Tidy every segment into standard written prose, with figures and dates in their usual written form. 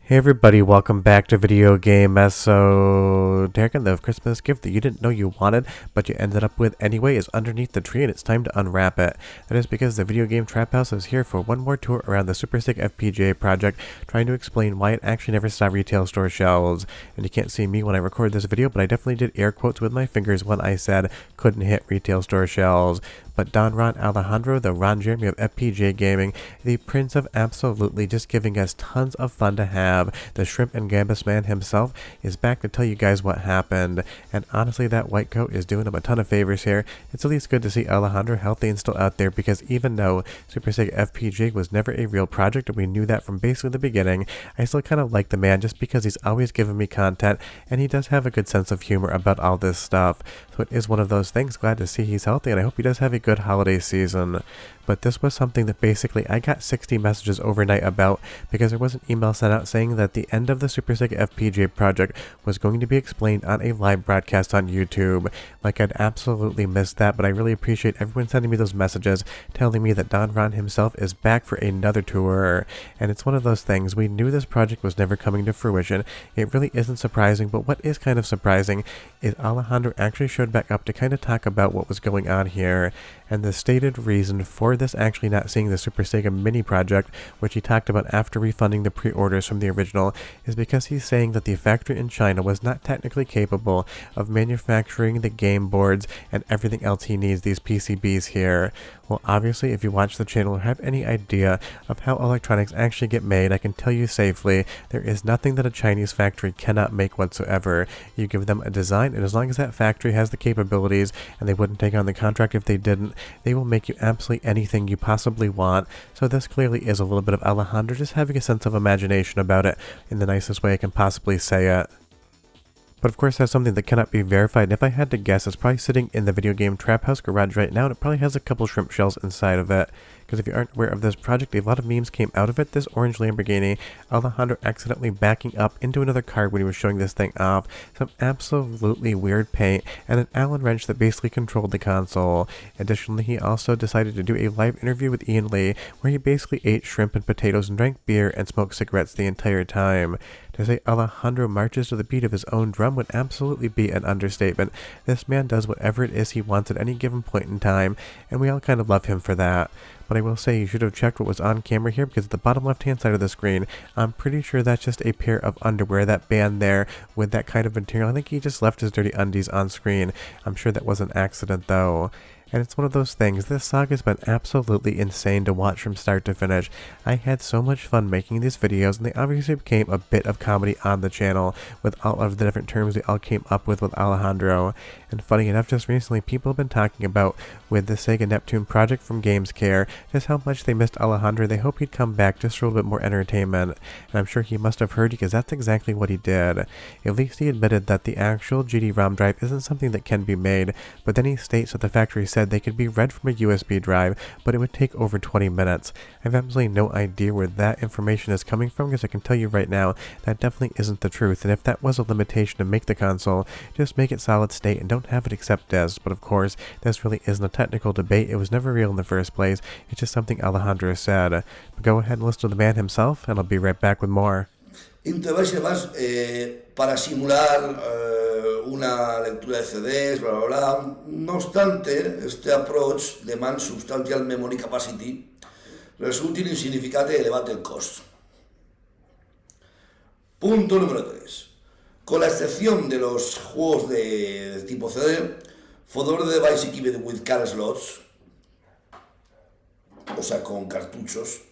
Hey everybody, welcome back to Video Game Mess. So, Derek, the Christmas gift that you didn't know you wanted, but you ended up with anyway is underneath the tree and it's time to unwrap it. That is because the Video Game Trap House is here for one more tour around the SuperSEGA FPGA project, trying to explain why it actually never saw retail store shelves. And you can't see me when I record this video, but I definitely did air quotes with my fingers when I said couldn't hit retail store shelves. But Don Ron Alejandro, the Ron Jeremy of FPGA gaming, the prince of absolutely just giving us tons of fun to have, the shrimp and gambus man himself, is back to tell you guys what happened. And honestly, that white coat is doing him a ton of favors here. It's at least good to see Alejandro healthy and still out there, because even though SuperSEGA FPGA was never a real project, and we knew that from basically the beginning, I still kind of like the man just because he's always given me content, and he does have a good sense of humor about all this stuff. So it is one of those things. Glad to see he's healthy, and I hope he does have a good holiday season. But this was something that basically I got 60 messages overnight about, because there was an email sent out saying that the end of the SuperSEGA FPGA project was going to be explained on a live broadcast on YouTube. Like, I'd absolutely missed that, but I really appreciate everyone sending me those messages telling me that Don Ron himself is back for another tour. And it's one of those things, we knew this project was never coming to fruition. It really isn't surprising, but what is kind of surprising is Alejandro actually showed back up to kind of talk about what was going on here. And the stated reason for this actually not seeing the SuperSEGA mini project, which he talked about after refunding the pre-orders from the original, is because he's saying that the factory in China was not technically capable of manufacturing the game boards and everything else he needs, these PCBs here. Well, obviously, if you watch the channel or have any idea of how electronics actually get made, I can tell you safely, there is nothing that a Chinese factory cannot make whatsoever. You give them a design, and as long as that factory has the capabilities, and they wouldn't take on the contract if they didn't, they will make you absolutely anything you possibly want. So this clearly is a little bit of Alejandro just having a sense of imagination about it, in the nicest way I can possibly say it. But of course that's something that cannot be verified, and if I had to guess, it's probably sitting in the Video Game Trap House garage right now, and it probably has a couple shrimp shells inside of it. Because if you aren't aware of this project, a lot of memes came out of it. This orange Lamborghini, Alejandro accidentally backing up into another car when he was showing this thing off, some absolutely weird paint, and an Allen wrench that basically controlled the console. Additionally, he also decided to do a live interview with Ian Lee, where he basically ate shrimp and potatoes and drank beer and smoked cigarettes the entire time. To say Alejandro marches to the beat of his own drum would absolutely be an understatement. This man does whatever it is he wants at any given point in time, and we all kind of love him for that. But I will say you should have checked what was on camera here, because at the bottom left hand side of the screen, I'm pretty sure that's just a pair of underwear, that band there with that kind of material. I think he just left his dirty undies on screen. I'm sure that was an accident though. And it's one of those things, this saga's been absolutely insane to watch from start to finish. I had so much fun making these videos, and they obviously became a bit of comedy on the channel with all of the different terms we all came up with Alejandro. And funny enough, just recently people have been talking about, with the Sega Neptune project from GamesCare, just how much they missed Alejandro. They hope he'd come back just for a little bit more entertainment. And I'm sure he must have heard, because that's exactly what he did. At least he admitted that the actual GD-ROM drive isn't something that can be made, but then he states that the factory said they could be read from a USB drive, but it would take over 20 minutes. I have absolutely no idea where that information is coming from, because I can tell you right now, that definitely isn't the truth. And if that was a limitation to make the console, just make it solid state and don't have it accept discs. But of course, this really isn't a technical debate. It was never real in the first place. It's just something Alejandro said. But go ahead and listen to the man himself, and I'll be right back with more. Interface y demás para simular una lectura de CDs, bla bla bla. No obstante, este approach demands substantial memory capacity, resulting in significant elevated cost. Punto número 3. Con la excepción de los juegos de tipo CD, for the device equipped with card slots, o sea, con cartuchos,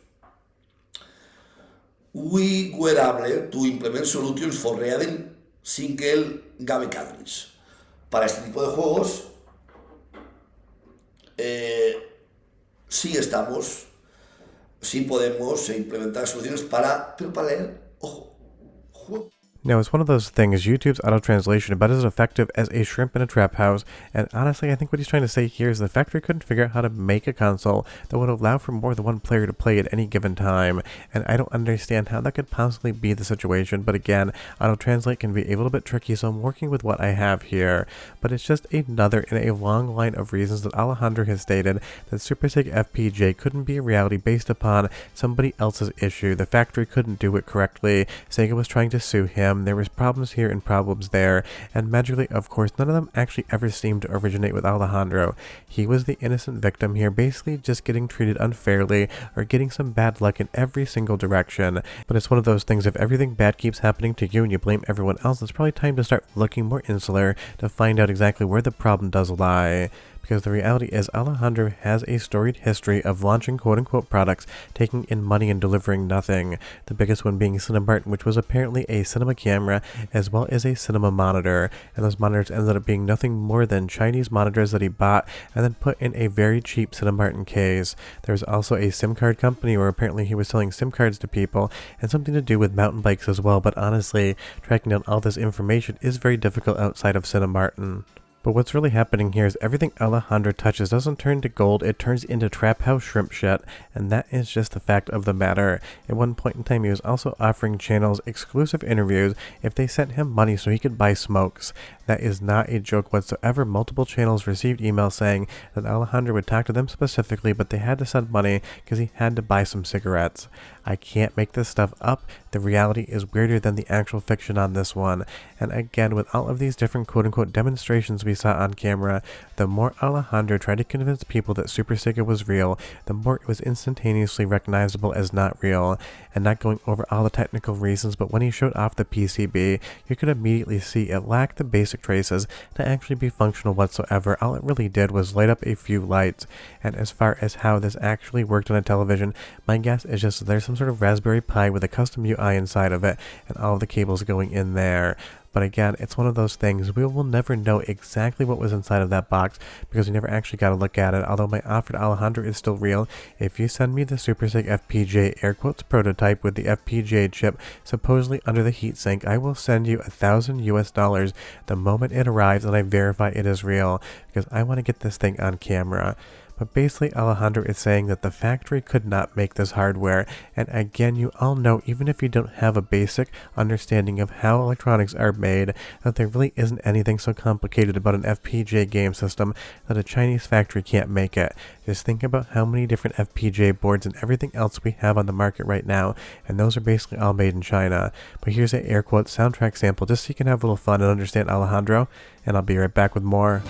we were able to implement solutions for reading single game cartridge. Para este tipo de juegos, sí podemos implementar soluciones para leer, ojo, juegos. Now, it's one of those things, YouTube's auto-translation about as effective as a shrimp in a trap house, and honestly, I think what he's trying to say here is the factory couldn't figure out how to make a console that would allow for more than one player to play at any given time, and I don't understand how that could possibly be the situation, but again, auto-translate can be a little bit tricky, so I'm working with what I have here, but it's just another in a long line of reasons that Alejandro has stated that SuperSEGA FPGA couldn't be a reality based upon somebody else's issue. The factory couldn't do it correctly, Sega was trying to sue him, there was problems here and problems there, and magically, of course, none of them actually ever seemed to originate with Alejandro. He was the innocent victim here, basically just getting treated unfairly or getting some bad luck in every single direction. But it's one of those things, if everything bad keeps happening to you and you blame everyone else, it's probably time to start looking more insular to find out exactly where the problem does lie. Because the reality is Alejandro has a storied history of launching quote-unquote products, taking in money and delivering nothing. The biggest one being Cinemartin, which was apparently a cinema camera as well as a cinema monitor, and those monitors ended up being nothing more than Chinese monitors that he bought and then put in a very cheap Cinemartin case. There was also a SIM card company where apparently he was selling SIM cards to people and something to do with mountain bikes as well, but honestly, tracking down all this information is very difficult outside of Cinemartin. But what's really happening here is everything Alejandro touches doesn't turn to gold, it turns into trap house shrimp shit, and that is just the fact of the matter. At one point in time, he was also offering channels exclusive interviews if they sent him money so he could buy smokes. That is not a joke whatsoever. Multiple channels received emails saying that Alejandro would talk to them specifically, but they had to send money because he had to buy some cigarettes. I can't make this stuff up. The reality is weirder than the actual fiction on this one. And again, with all of these different quote-unquote demonstrations we saw on camera, the more Alejandro tried to convince people that SuperSEGA was real, the more it was instantaneously recognizable as not real. And not going over all the technical reasons, but when he showed off the PCB, you could immediately see it lacked the basic traces to actually be functional whatsoever. All it really did was light up a few lights. And as far as how this actually worked on a television, my guess is just that there's some sort of Raspberry Pi with a custom UI inside of it and all of the cables going in there. But again, it's one of those things, we will never know exactly what was inside of that box because we never actually got to look at it, although my offer to Alejandro is still real. If you send me the SuperSEGA FPGA air quotes prototype with the FPGA chip supposedly under the heatsink, I will send you $1,000 US the moment it arrives and I verify it is real because I want to get this thing on camera. But basically Alejandro is saying that the factory could not make this hardware, and again, you all know, even if you don't have a basic understanding of how electronics are made, that there really isn't anything so complicated about an FPGA game system that a Chinese factory can't make it. Just think about how many different FPGA boards and everything else we have on the market right now, and those are basically all made in China. But here's an air quote soundtrack sample just so you can have a little fun and understand Alejandro, and I'll be right back with more.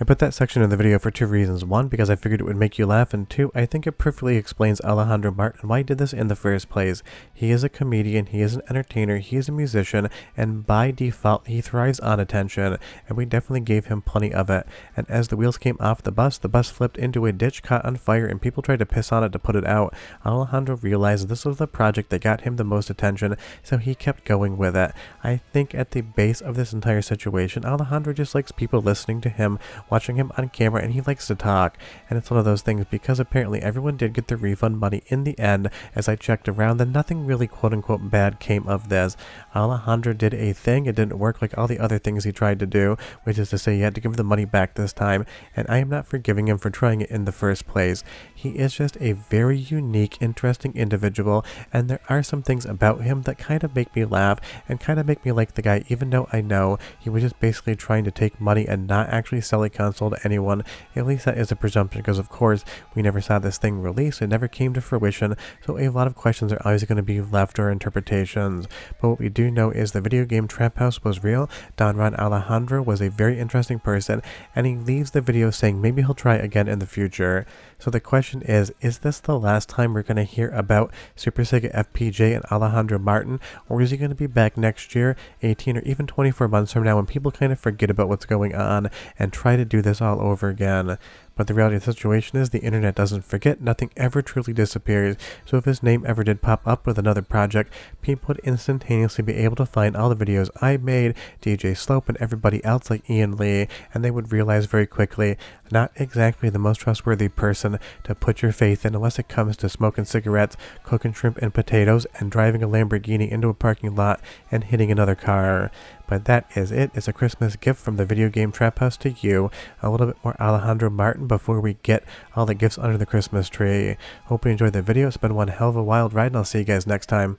I put that section in the video for two reasons. One, because I figured it would make you laugh, and two, I think it perfectly explains Alejandro Martin and why he did this in the first place. He is a comedian, he is an entertainer, he is a musician, and by default he thrives on attention, and we definitely gave him plenty of it. And as the wheels came off the bus flipped into a ditch, caught on fire, and people tried to piss on it to put it out. Alejandro realized this was the project that got him the most attention, so he kept going with it. I think at the base of this entire situation, Alejandro just likes people listening to him, watching him on camera, and he likes to talk. And it's one of those things, because apparently everyone did get their refund money in the end. As I checked around, then nothing really quote-unquote bad came of this. Alejandro did a thing, it didn't work like all the other things he tried to do, which is to say he had to give the money back this time, and I am not forgiving him for trying it in the first place. He is just a very unique, interesting individual, and there are some things about him that kind of make me laugh and kind of make me like the guy, even though I know he was just basically trying to take money and not actually sell a console console to anyone. At least that is a presumption, because of course we never saw this thing release. It never came to fruition, so a lot of questions are always going to be left or interpretations. But what we do know is the video game Trap House was real. Don Alejandro was a very interesting person, and he leaves the video saying maybe he'll try again in the future. So the question is this the last time we're going to hear about SuperSEGA FPGA and Alejandro Martin, or is he going to be back next year, 18 or even 24 months from now, when people kind of forget about what's going on and try to do this all over again? But the reality of the situation is the internet doesn't forget, nothing ever truly disappears, so if his name ever did pop up with another project, people would instantaneously be able to find all the videos I made, DJ Slope, and everybody else like Ian Lee, and they would realize very quickly, not exactly the most trustworthy person to put your faith in unless it comes to smoking cigarettes, cooking shrimp and potatoes, and driving a Lamborghini into a parking lot and hitting another car. But that is it. It's a Christmas gift from the video game Trap House to you. A little bit more Alejandro Martin before we get all the gifts under the Christmas tree. Hope you enjoyed the video. It's been one hell of a wild ride, and I'll see you guys next time.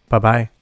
Bye-bye.